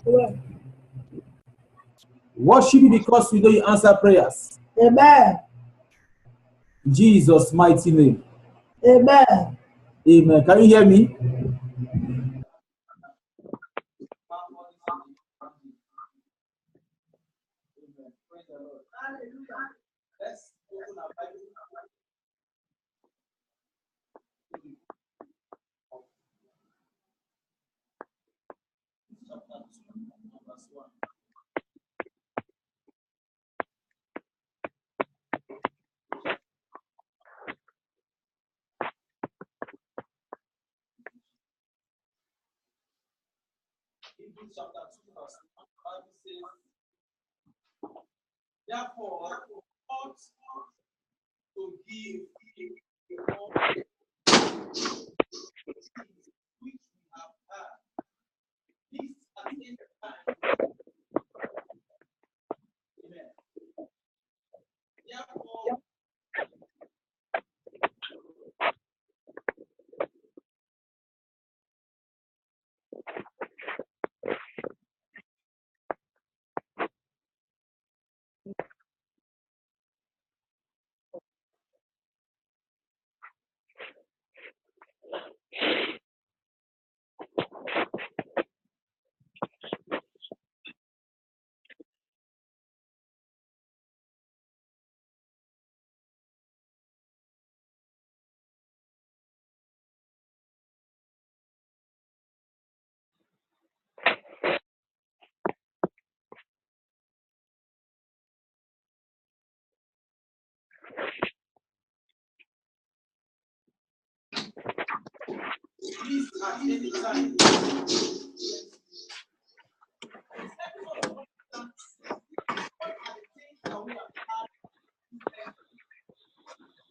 Amen. Worship you because we know you answer prayers. Amen. In Jesus' mighty name. Amen. Amen. Can you hear me? Let's open our Bible. Chapter 2, verse 1. Hebrews chapter 2, verse 1. The Bible says, therefore, ought to give all which we have had, least at any time. Amen. Therefore, least at any time.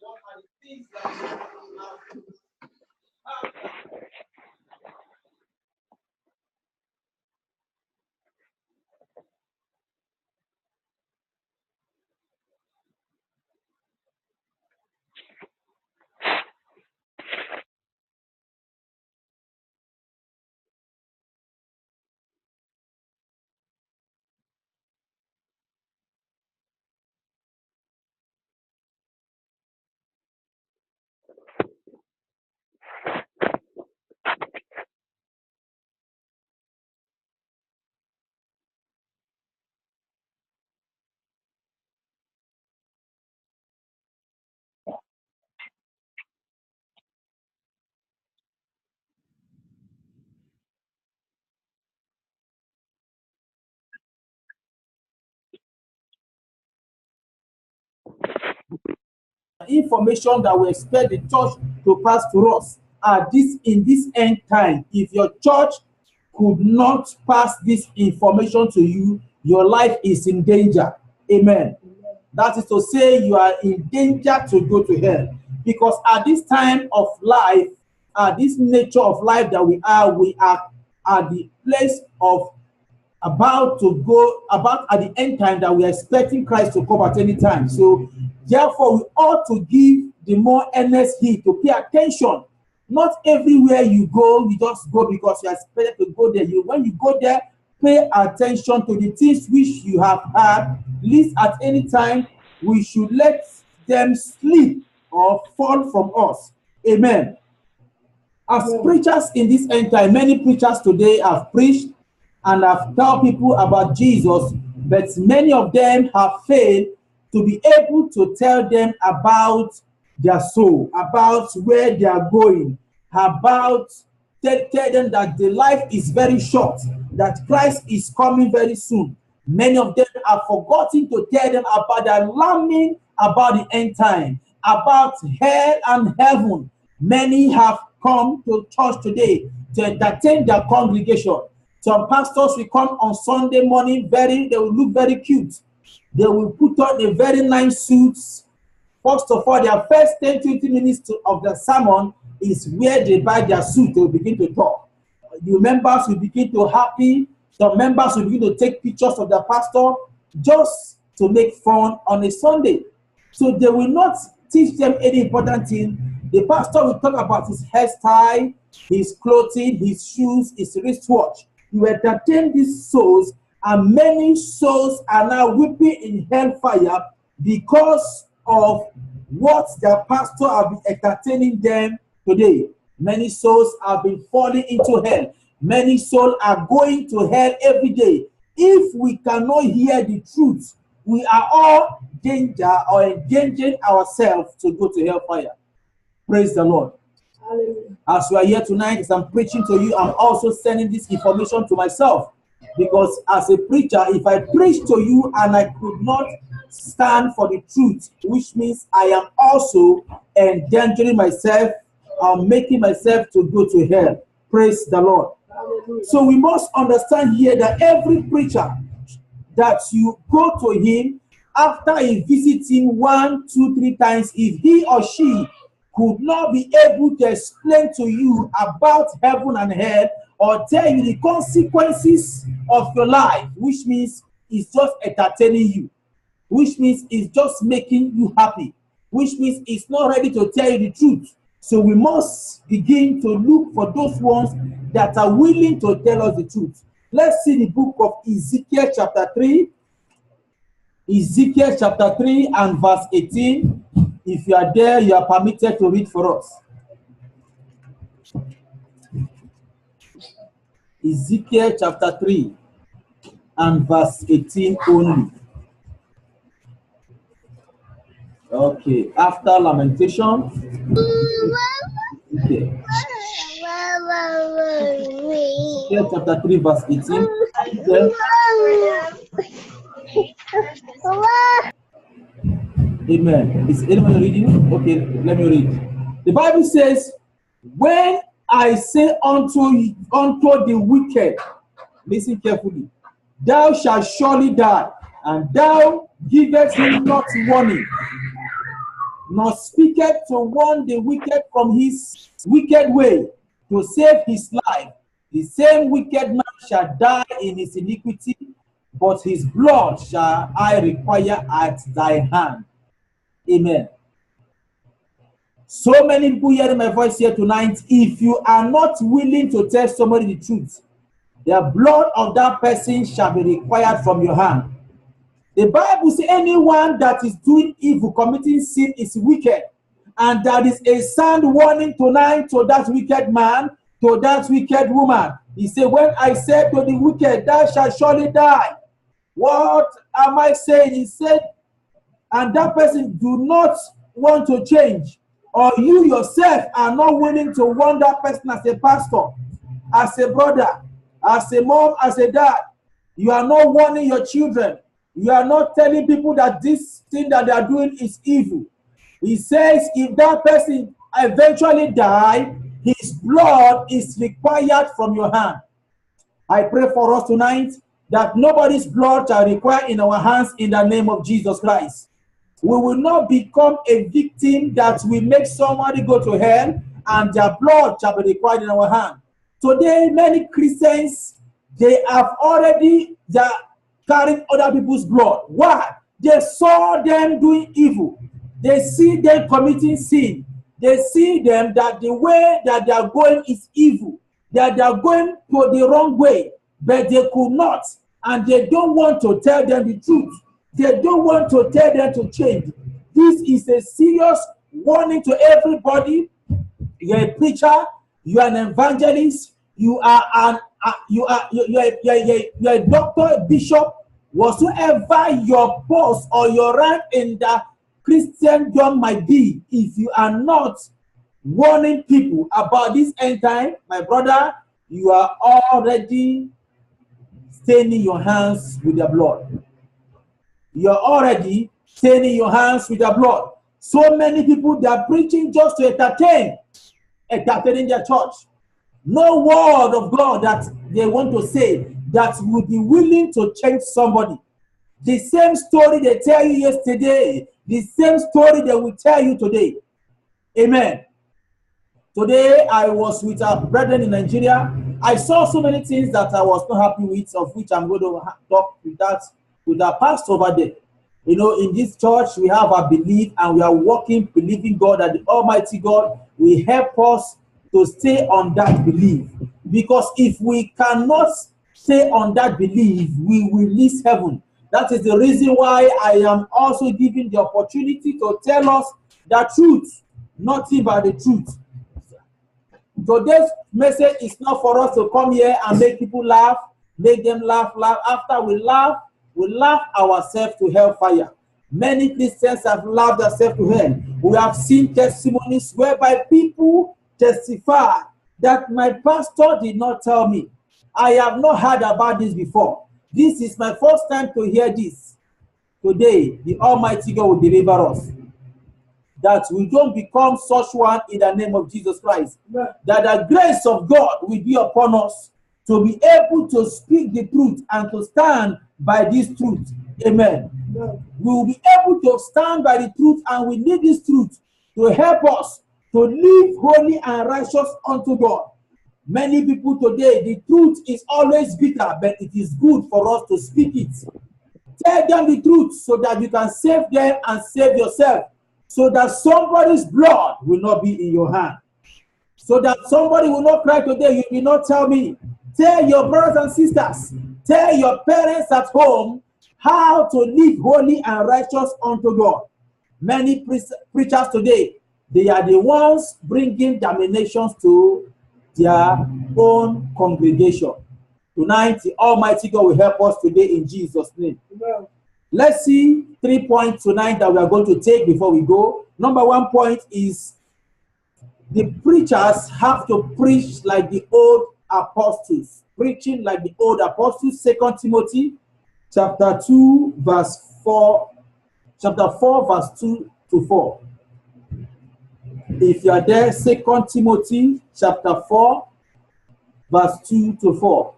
What are the things that we have information that we expect the church to pass to us are this in this end time. If your church could not pass this information to you, your life is in danger. Amen. That is to say, you are in danger to go to hell. Because at this time of life, at this nature of life that we are at the place of about to go about at the end time that we are expecting Christ to come at any time. So therefore we ought to give the more earnest heed to pay attention. Not everywhere you go, you just go because you are expected to go there. When you go there, pay attention to the things which you have had. Least at any time, we should let them slip or fall from us. Amen. As preachers in this end time, many preachers today have preached and have told people about Jesus, but many of them have failed to be able to tell them about their soul, about where they are going, about tell them that the life is very short, that Christ is coming very soon. Many of them have forgotten to tell them about the alarming about the end time, about hell and heaven. Many have come to church today to entertain their congregation. Some pastors will come on Sunday morning, they will look very cute. They will put on a very nice suits. First of all, their first 10-20 minutes of the sermon is where they buy their suit, they will begin to talk. The members will begin to happy. Some members will begin to take pictures of the pastor just to make fun on a Sunday. So they will not teach them any important thing. The pastor will talk about his hairstyle, his clothing, his shoes, his wristwatch. you entertain these souls, and many souls are now weeping in hellfire because of what their pastor have been entertaining them today. Many souls have been falling into hell. Many souls are going to hell every day. If we cannot hear the truth, we are all danger or endangering ourselves to go to hellfire. Praise the Lord. Hallelujah. As we are here tonight, as I'm preaching to you, I'm also sending this information to myself. Because as a preacher, if I preach to you and I could not stand for the truth, which means I am also endangering myself, making myself to go to hell. Praise the Lord. Hallelujah. So we must understand here that every preacher that you go to him, after he visits him 1, 2, 3 times, if he or she could not be able to explain to you about heaven and hell, or tell you the consequences of your life, which means it's just entertaining you, which means it's just making you happy, which means it's not ready to tell you the truth. So we must begin to look for those ones that are willing to tell us the truth. Let's see the book of Ezekiel chapter 3. Ezekiel chapter 3 and verse 18. If you are there, you are permitted to read for us. Ezekiel chapter 3 and verse 18 only. Okay, after lamentation. Okay. Ezekiel chapter 3 verse 18. Then, amen. Is anyone reading? Okay, let me read. The Bible says, when I say unto the wicked, listen carefully, thou shalt surely die, and thou givest him not warning, nor speaketh to warn the wicked from his wicked way, to save his life. The same wicked man shall die in his iniquity, but his blood shall I require at thy hand. Amen. So many people hearing my voice here tonight, if you are not willing to tell somebody the truth, the blood of that person shall be required from your hand. The Bible says anyone that is doing evil, committing sin, is wicked. And that is a sound warning tonight to that wicked man, to that wicked woman. He said, when I said to the wicked, thou shalt surely die. What am I saying? He said, and that person do not want to change, or you yourself are not willing to warn that person as a pastor, as a brother, as a mom, as a dad. You are not warning your children. You are not telling people that this thing that they are doing is evil. He says if that person eventually die, his blood is required from your hand. I pray for us tonight that nobody's blood shall require in our hands in the name of Jesus Christ. We will not become a victim that will make somebody go to hell and their blood shall be required in our hand. Today, many Christians, they are carrying other people's blood. Why? They saw them doing evil. They see them committing sin. They see them that the way that they are going is evil, that they are going to the wrong way, but they could not, and they don't want to tell them the truth. They don't want to tell them to change. This is a serious warning to everybody. You're a preacher, you are an evangelist, you are a doctor, a bishop, whatsoever your post or your rank in the Christendom might be. If you are not warning people about this end time, my brother, you are already staining your hands with the blood. You're already staining your hands with the blood. So many people, they are preaching just to entertaining their church. No word of God that they want to say that would be willing to change somebody. The same story they tell you yesterday, the same story they will tell you today. Amen. Today, I was with our brethren in Nigeria. I saw so many things that I was not happy with, of which I'm going to talk with our pastor over there. You know, in this church, we have our belief and we are working, believing God that the Almighty God will help us to stay on that belief. Because if we cannot stay on that belief, we will miss heaven. That is the reason why I am also given the opportunity to tell us the truth, nothing but the truth. Today's message is not for us to come here and make people laugh, make them laugh. After we laugh ourselves to hellfire. Many Christians have laughed themselves to hell. We have seen testimonies whereby people testify that my pastor did not tell me. I have not heard about this before. This is my first time to hear this. Today, the Almighty God will deliver us. That we don't become such one in the name of Jesus Christ. That the grace of God will be upon us to be able to speak the truth and to stand by this truth. Amen. We will be able to stand by the truth, and we need this truth to help us to live holy and righteous unto God. Many people today, the truth is always bitter, but it is good for us to speak it. Tell them the truth so that you can save them and save yourself, so that somebody's blood will not be in your hand. So that somebody will not cry today, you will not tell me. Tell your brothers and sisters, tell your parents at home how to live holy and righteous unto God. Many preachers today, they are the ones bringing damnations to their own congregation. Tonight, the Almighty God will help us today in Jesus' name. Amen. Let's see 3 points tonight that we are going to take before we go. Number 1 point is the preachers have to preach like the old apostles. Preaching like the old apostles. 2 Timothy chapter 2 verse 4. Chapter 4 verse 2 to 4. If you are there, 2 Timothy chapter 4 verse 2 to 4.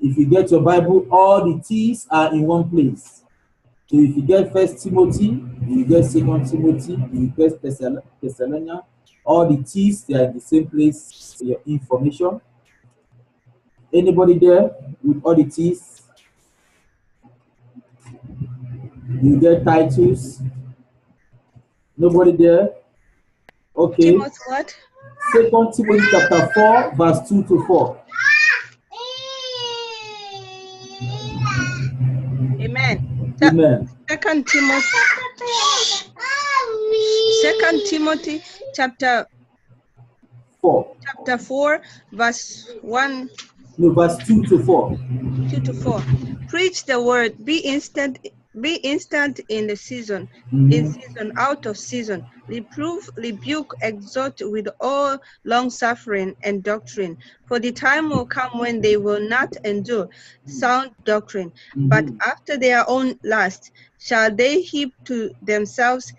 If you get your Bible, all the T's are in one place. So if you get 1 Timothy, you get 2 Timothy, you get Thessalonians, all the T's, they are in the same place for your information. Anybody there with all the T's? You get Titus? Nobody there? Okay. Timothy what? 2 Timothy chapter 4, verse 2 to 4. Amen. Amen. Second Timothy chapter 4 verse 1. No, verse 2 to 4. 2 to 4. Preach the word, be instant in the season, in season, out of season. Reprove, rebuke, exhort with all long suffering and doctrine. For the time will come when they will not endure sound doctrine, but after their own lust shall they heap to themselves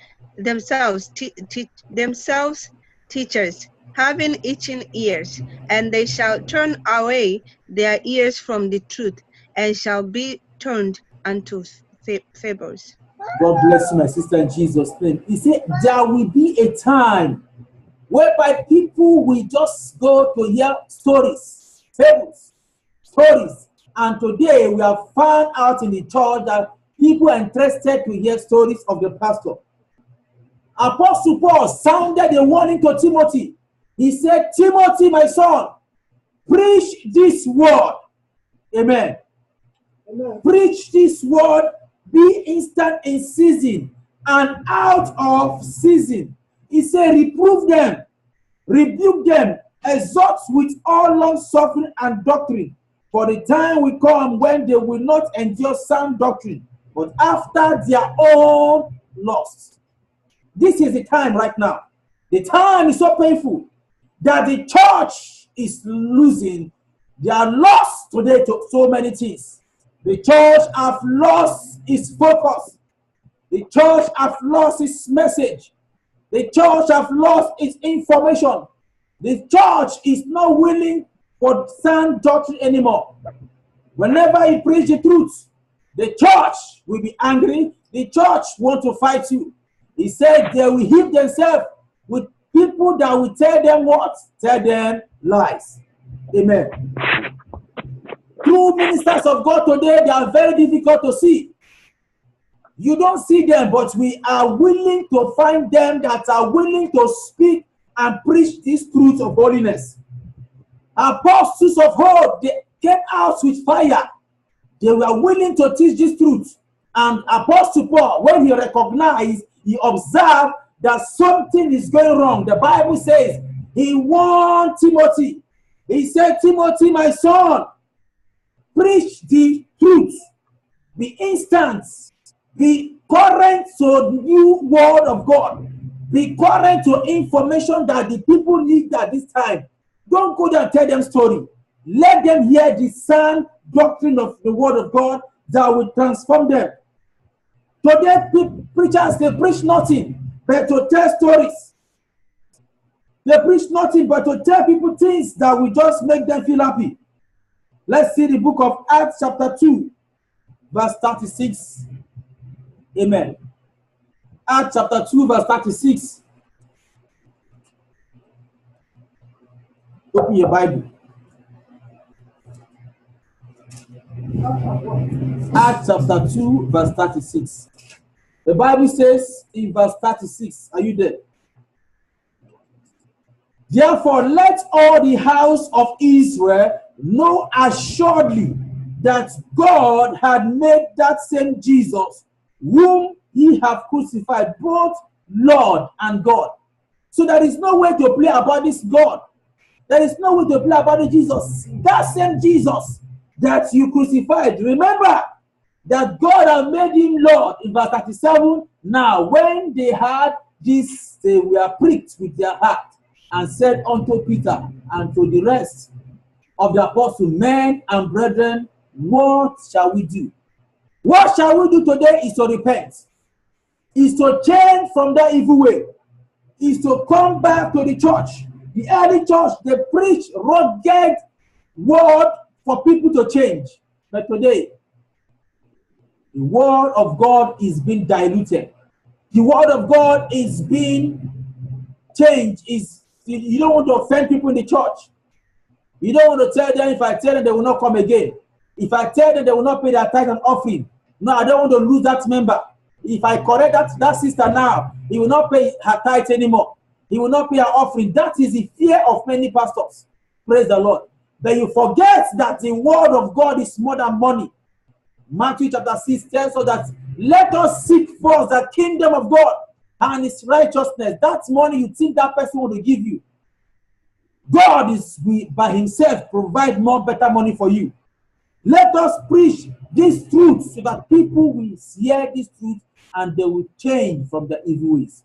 teachers, having itching ears, and they shall turn away their ears from the truth, and shall be turned unto fables. God bless you, my sister, in Jesus' name. He said there will be a time whereby people will just go to hear stories, fables, stories. And today we have found out in the church that people are interested to hear stories of the pastor. Apostle Paul sounded a warning to Timothy. He said, Timothy, my son, preach this word. Amen. Amen. Preach this word. Be instant in season and out of season. He said, reprove them, rebuke them, exhort with all long suffering and doctrine. For the time will come when they will not endure sound doctrine, but after their own lust. This is the time right now. The time is so painful that the church is losing. They are lost today to so many things. The church have lost its focus. The church have lost its message. The church have lost its information. The church is not willing for sound doctrine anymore. Whenever you preach the truth, the church will be angry. The church want to fight you. He said they will heap themselves with people that will tell them what? Tell them lies. Amen. True ministers of God today, they are very difficult to see. You don't see them, but we are willing to find them that are willing to speak and preach this truth of holiness. Apostles of old, they came out with fire. They were willing to teach this truth. And Apostle Paul, when he recognized, he observed that something is going wrong. The Bible says he warned Timothy. He said, Timothy, my son, preach the truth. Be instant. Be current to the new word of God. Be current to information that the people need at this time. Don't go there and tell them story. Let them hear the sound doctrine of the word of God that will transform them. Today, preachers, they preach nothing but to tell stories. They preach nothing but to tell people things that will just make them feel happy. Let's see the book of Acts chapter 2, verse 36. Amen. Acts chapter 2, verse 36. Open your Bible. Acts chapter 2, verse 36. The Bible says in verse 36, are you there? Therefore, let all the house of Israel know assuredly that God had made that same Jesus, whom he have crucified, both Lord and God. So there is no way to play about this God. There is no way to play about this Jesus. That same Jesus that you crucified. Remember that God had made him Lord in verse 37. Now, when they had this, they were pricked with their heart and said unto Peter and to the rest of the apostles, men and brethren, what shall we do? What shall we do today is to repent, is to change from that evil way, is to come back to the church. The early church, they preach rugged word for people to change. But today, the word of God is being diluted. The word of God is being changed. You don't want to offend people in the church. You don't want to tell them, if I tell them, they will not come again. If I tell them, they will not pay their tithe and offering. No, I don't want to lose that member. If I correct that sister now, he will not pay her tithe anymore. He will not pay her offering. That is the fear of many pastors. Praise the Lord. But you forget that the word of God is more than money. Matthew chapter 6 tells us that let us seek first the kingdom of God and his righteousness. That's money you think that person will give you. God is by himself provide more better money for you. Let us preach this truth so that people will hear this truth and they will change from their evil ways.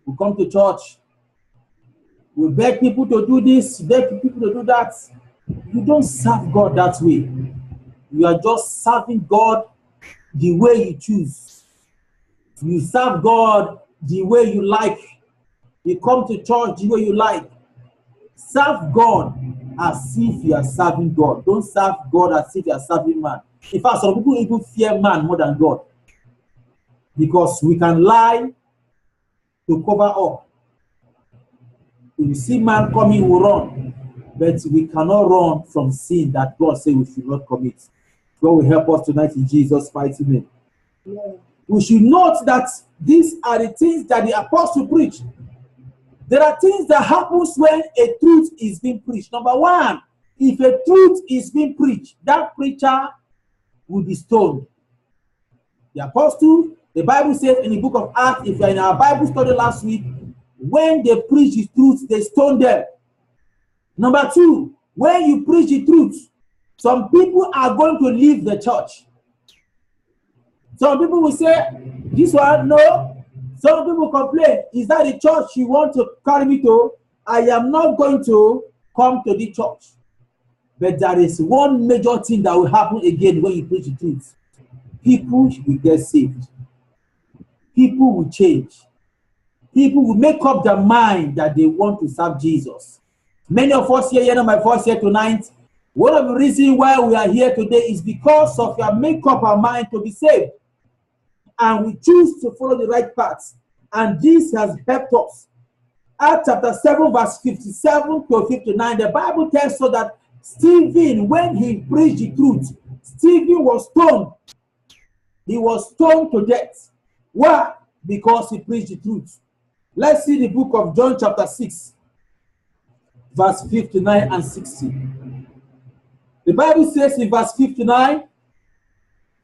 We come to church. We beg people to do this, beg people to do that. You don't serve God that way. You are just serving God the way you choose. You serve God the way you like. You come to church the way you like. Serve God as if you are serving God. Don't serve God as if you are serving man. In fact, some people even fear man more than God. Because we can lie to cover up. If you see man coming, we run. But we cannot run from sin that God said we should not commit. God will help us tonight in Jesus' mighty name. Yeah. We should note that these are the things that the apostle preached. There are things that happens when a truth is being preached. Number one, if a truth is being preached, that preacher will be stoned. The apostle, the Bible says in the book of Acts, if you are in our Bible study last week, when they preach the truth, they stone them. Number two, when you preach the truth, some people are going to leave the church. Some people will say, this one, no. Some people complain, is that the church you want to carry me to? I am not going to come to the church. But there is one major thing that will happen again when you preach the truth. People will get saved. People will change. People will make up their mind that they want to serve Jesus. Many of us here, you know my voice here tonight, one of the reasons why we are here today is because of your make up our mind to be saved. And we choose to follow the right path. And this has helped us. Acts chapter 7, verse 57 to 59, the Bible tells us that Stephen, when he preached the truth, Stephen was stoned. He was stoned to death. Why? Because he preached the truth. Let's see the book of John chapter 6, verse 59 and 60. The Bible says in verse 59,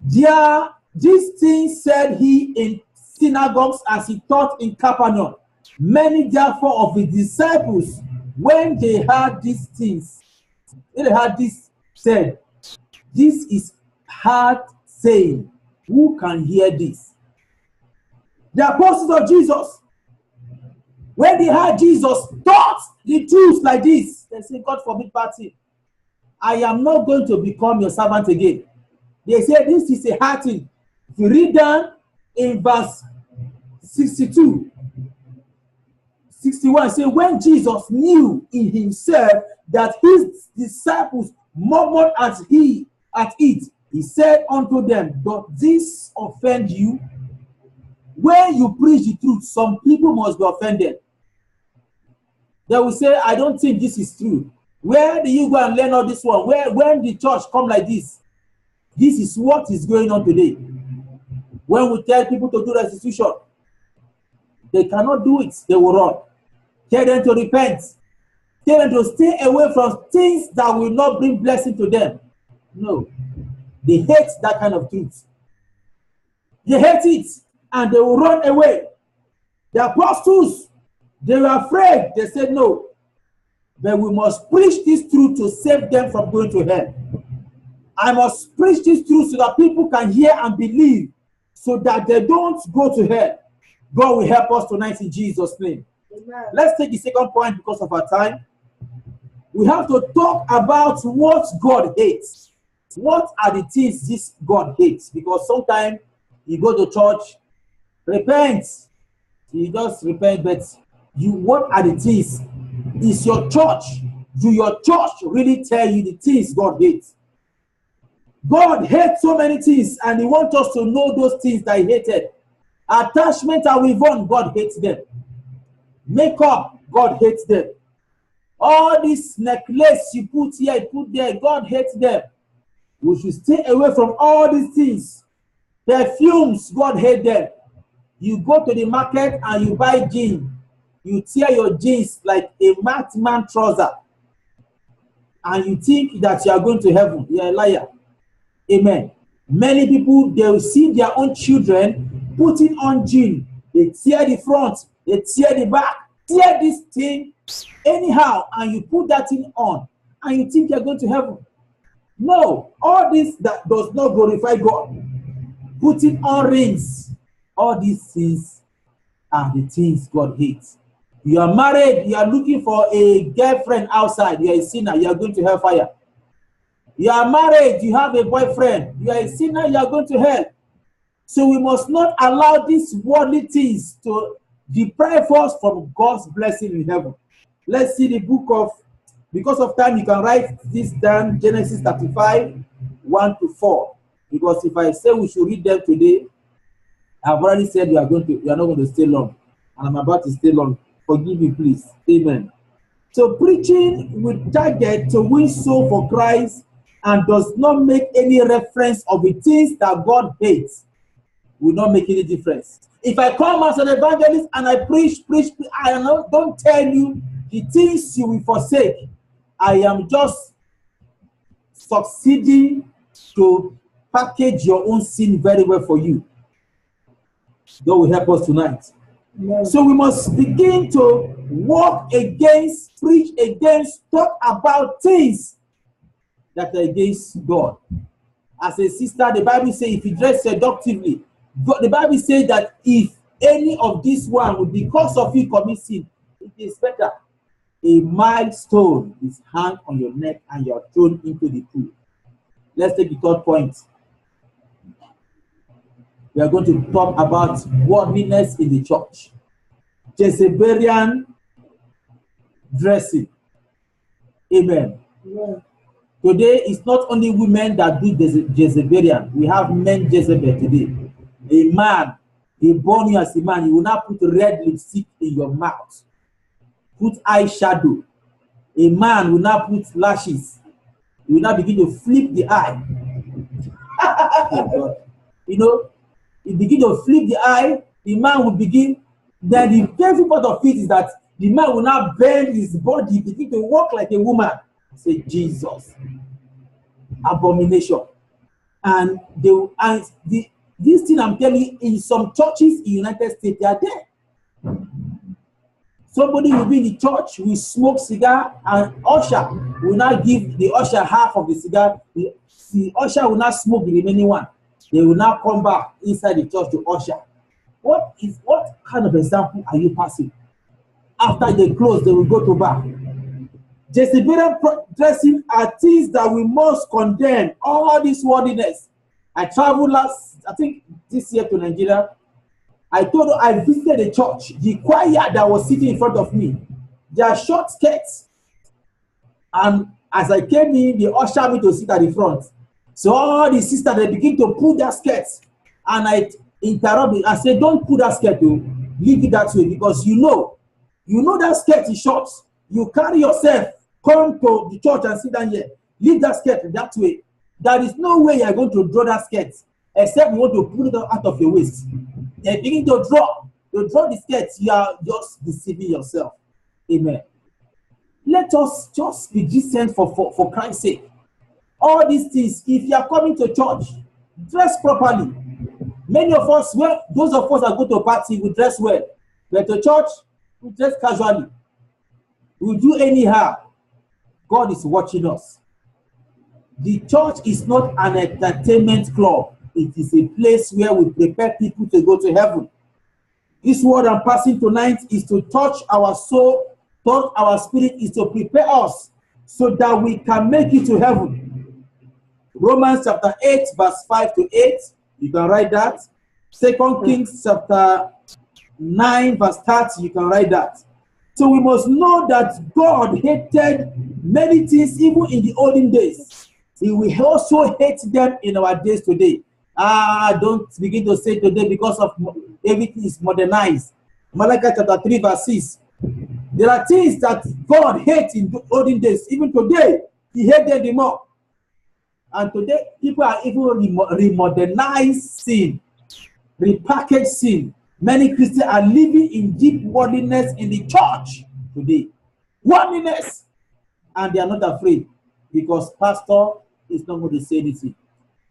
these things said he in synagogues as he taught in Capernaum. Many therefore of his disciples, when they heard these things, when they heard this said, this is hard saying. Who can hear this? The apostles of Jesus, when they heard Jesus taught the truth like this, they say, God forbid, party. I am not going to become your servant again. They say this is a hard thing. If you read down in verse 62, 61, say, when Jesus knew in himself that his disciples murmured at it, he said unto them, does this offend you? When you preach the truth, some people must be offended. They will say, I don't think this is true. Where do you go and learn all this one? When the church come like this is what is going on today. When we tell people to do restitution, they cannot do it, they will run. Tell them to repent. Tell them to stay away from things that will not bring blessing to them. No. They hate that kind of truth. They hate it and they will run away. The apostles, they were afraid. They said no. But we must preach this truth to save them from going to hell. I must preach this truth so that people can hear and believe so that they don't go to hell. God will help us tonight in Jesus' name. Amen. Let's take the second point because of our time. We have to talk about what God hates. What are the things this God hates? Because sometimes you go to church, repent. You just repent, but what are the things? Is your church, do your church really tell you the things God hates? God hates so many things and he wants us to know those things that he hated. Attachment and weave-on, God hates them. Makeup, God hates them. All this necklace you put here, you put there, God hates them. We should stay away from all these things. Perfumes, God hates them. You go to the market and you buy jeans. You tear your jeans like a madman trouser. And you think that you are going to heaven. You are a liar. Amen. Many people, they will see their own children putting on jeans. They tear the front. They tear the back. Tear this thing anyhow. And you put that thing on. And you think you are going to heaven. No. All this that does not glorify God. Putting on rings. All these things are the things God hates. You are married, you are looking for a girlfriend outside, you are a sinner, you are going to hellfire. You are married, you have a boyfriend, you are a sinner, you are going to hell. So we must not allow these worldly things to deprive us from God's blessing in heaven. Let's see the book of, because of time, you can write this down, Genesis 35, 1 to 4. Because if I say we should read them today, I've already said you are not going to stay long. And I'm about to stay long. Forgive me, please. Amen. So preaching with target to win soul for Christ and does not make any reference of the things that God hates will not make any difference. If I come as an evangelist and I preach, I don't tell you the things you will forsake. I am just succeeding to package your own sin very well for you. God will help us tonight. Amen. So we must begin to walk against, preach against, talk about things that are against God. As a sister, the Bible says if you dress seductively, the Bible says that if any of this one would because of you commit sin, it is better. A milestone is hung on your neck and you are thrown into the pool. Let's take the third point. We are going to talk about worldliness in the church. Jezebelian dressing. Amen. Amen. Today, it's not only women that do Jezebelian. We have men Jezebel today. A man, they born you as a man, you will not put red lipstick in your mouth. Put eyeshadow. A man will not put lashes. You will not begin to flip the eye. You know, you begin to flip the eye, the man will begin, then the painful part of it is that the man will now bend his body, begin to walk like a woman. Say, Jesus. abomination. And this thing I'm telling you, in some churches in the United States, they are there. Somebody will be in the church, will smoke cigar, and usher will not give the usher half of the cigar. The usher will not smoke the remaining one. They will now come back inside the church to usher. What kind of example are you passing? After they close, they will go to bar. Jezebelian dressing are things that we must condemn. All this worldliness. I traveled I think this year to Nigeria. I visited a church. The choir that was sitting in front of me, their short skirts. And as I came in, they ushered me to sit at the front. So all the sisters, they begin to pull their skirts. And I interrupted. I said, don't pull that skirt, though. Leave it that way, because you know that skirt is short. You carry yourself, come to the church and sit down here. Leave that skirt that way. There is no way you are going to draw that skirt, except you want to pull it out of your waist. They begin to draw. You draw the skirt, you are just deceiving yourself. Amen. Let us just be decent for Christ's sake. All these things, if you are coming to church, dress properly. Many of us, those of us that go to party, we dress well. But to church, we dress casually. We do anyhow. God is watching us. The church is not an entertainment club. It is a place where we prepare people to go to heaven. This word I'm passing tonight is to touch our soul, touch our spirit, is to prepare us so that we can make it to heaven. Romans chapter 8, verse 5 to 8. You can write that. 2 Kings chapter 9, verse 30. You can write that. So we must know that God hated many things even in the olden days. He will also hate them in our days today. Don't begin to say today because of everything is modernized. Malachi chapter 3, verse 6. There are things that God hates in the olden days. Even today, He hates them the more. And today, people are even remodernized sin, repackaged sin. Many Christians are living in deep worldliness in the church today. Worldliness. And they are not afraid because pastor is not going to say anything.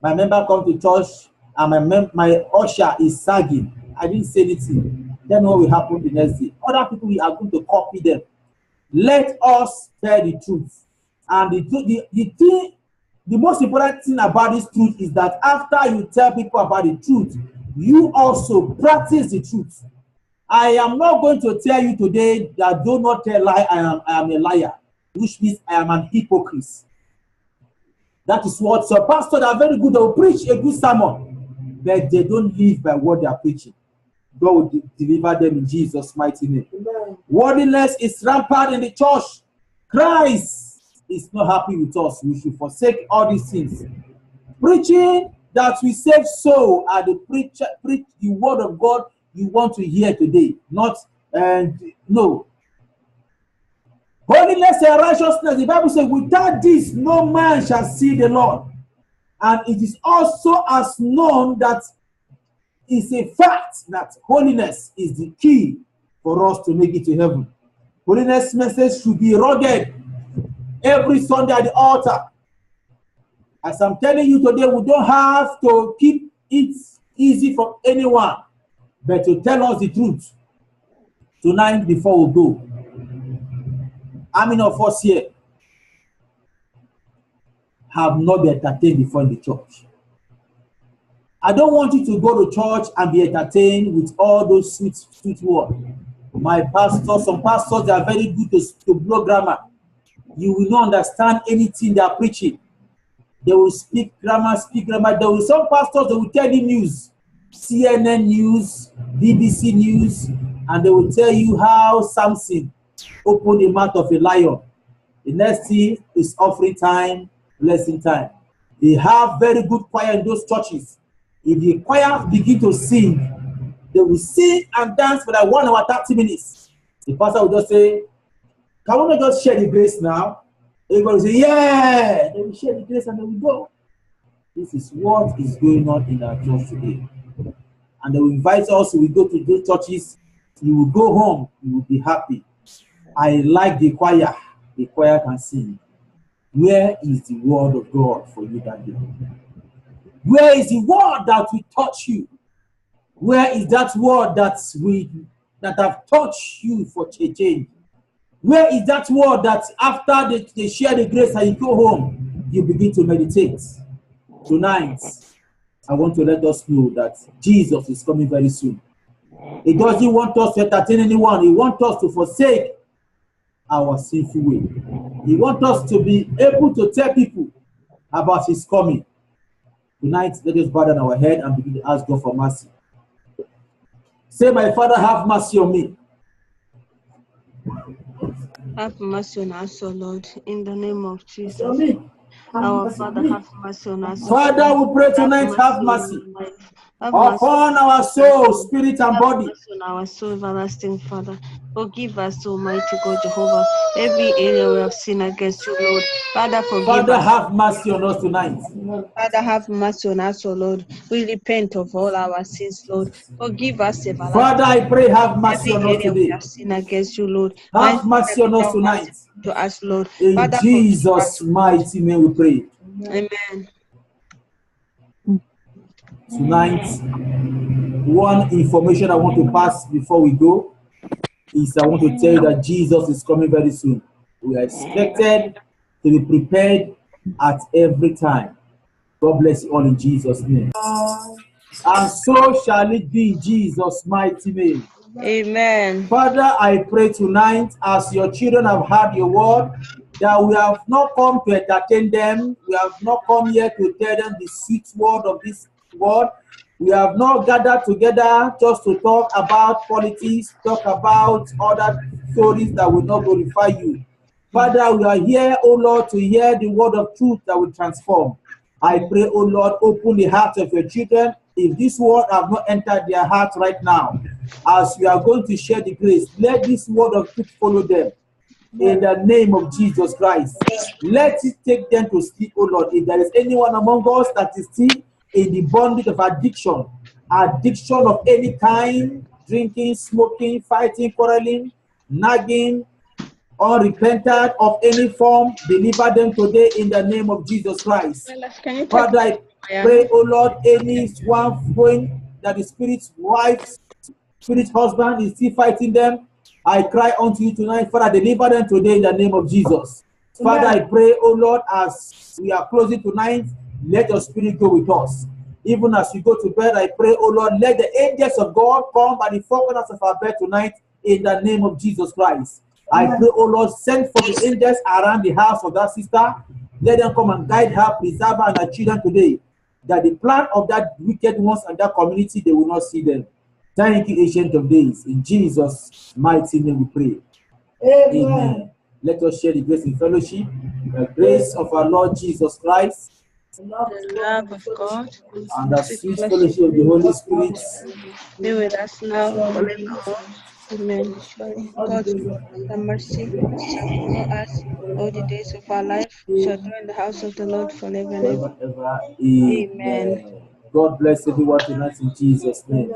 My member come to church and my usher is sagging. I didn't say anything. Then what will happen the next day? Other people are going to copy them. Let us tell the truth. And the most important thing about this truth is that after you tell people about the truth, you also practice the truth. I am not going to tell you today that do not tell lie, I am a liar, which means I am an hypocrite. That is what some pastors are very good. They will preach a good sermon, but they don't live by what they are preaching. God will deliver them in Jesus' mighty name. Amen. Worldliness is rampant in the church. Christ is not happy with us. We should forsake all these things. Preaching that we save soul and the preach the word of God you want to hear today. Not no. Holiness and righteousness. The Bible says, without this, no man shall see the Lord. And it is also as known that it's a fact that holiness is the key for us to make it to heaven. Holiness message should be rugged every Sunday at the altar. As I'm telling you today, we don't have to keep it easy from anyone, but to tell us the truth tonight before we go. How many of us here have not been entertained before in the church? I don't want you to go to church and be entertained with all those sweet words. My pastors, some pastors, they are very good to blow grammar. You will not understand anything they are preaching. They will speak grammar. There will some pastors, they will tell you news, CNN news, BBC news, and they will tell you how Samson opened the mouth of a lion. The next thing is offering time, blessing time. They have very good choir in those churches. If the choir begin to sing, they will sing and dance for like 1 hour, 30 minutes. The pastor will just say, can we not just share the grace now? Everybody will say, yeah. They will share the grace and they will go. This is what is going on in our church today. And they will invite us, we go to those churches, you will go home, you will be happy. I like the choir can sing. Where is the word of God for you that day? Where is the word that will touch you? Where is that word that have touched you for change? Where is that word that after they share the grace and you go home, you begin to meditate? Tonight, I want to let us know that Jesus is coming very soon. He doesn't want us to entertain anyone. He wants us to forsake our sinful way. He wants us to be able to tell people about his coming. Tonight, let us bow down our head and begin to ask God for mercy. Say, my Father, have mercy on me. Have mercy on us, O Lord, in the name of Jesus. On me. Our Father, have mercy on us. Father, we pray tonight, have mercy upon our soul, spirit, and body. Have mercy on our soul, everlasting Father. Forgive us, Almighty God, Jehovah, every area we have sinned against you, Lord. Father, forgive Father, us. have mercy on us tonight. Father, have mercy on us, O Lord. We repent of all our sins, Lord. Forgive us, everlasting Father, I pray, have mercy on every us area we today. have sinned against you, Lord. Have mercy on us tonight. To us, Lord. In Father, forgive Jesus' us. mighty name we pray. Amen. Tonight, one information I want to pass before we go is I want to tell you that Jesus is coming very soon. We are expected to be prepared at every time. God bless you all in Jesus' name. And so shall it be in Jesus' mighty name. Amen. Father, I pray tonight as your children have heard your word, that we have not come to entertain them. We have not come here to tell them the sweet word of this word. We have not gathered together just to talk about politics, talk about other stories that will not glorify you. Father, we are here, O Lord, to hear the word of truth that will transform. I pray, O Lord, open the hearts of your children. If this word have not entered their hearts right now, as we are going to share the grace, let this word of truth follow them. In the name of Jesus Christ, let it take them to sleep, O Lord. If there is anyone among us that is still in the bondage of addiction of any kind, drinking, smoking, fighting, quarreling, nagging, unrepentant of any form, deliver them today in the name of Jesus Christ. Can you Father, I pray, O Lord, anyone going that the spirit's wife, spirit husband is still fighting them, I cry unto you tonight, Father, deliver them today in the name of Jesus. Father, I pray, O Lord, as we are closing tonight, let your spirit go with us. Even as we go to bed, I pray, O Lord, let the angels of God come by the four corners of our bed tonight in the name of Jesus Christ. I pray, O Lord, send for the angels around the house of that sister. Let them come and guide her, preserve her and her children today. That the plan of that wicked ones and that community, they will not see them. Thank you, Ancient of Days. In Jesus' mighty name we pray. Amen. Let us share the grace in fellowship. The grace of our Lord Jesus Christ, the love of God, and the sweet fellowship of the Holy Spirit be with us now and forevermore. Amen. Surely God's goodness and mercy shall follow us all the days of our life. We shall dwell in the house of the Lord forever and ever. forever. Amen. God bless everyone tonight in Jesus' name.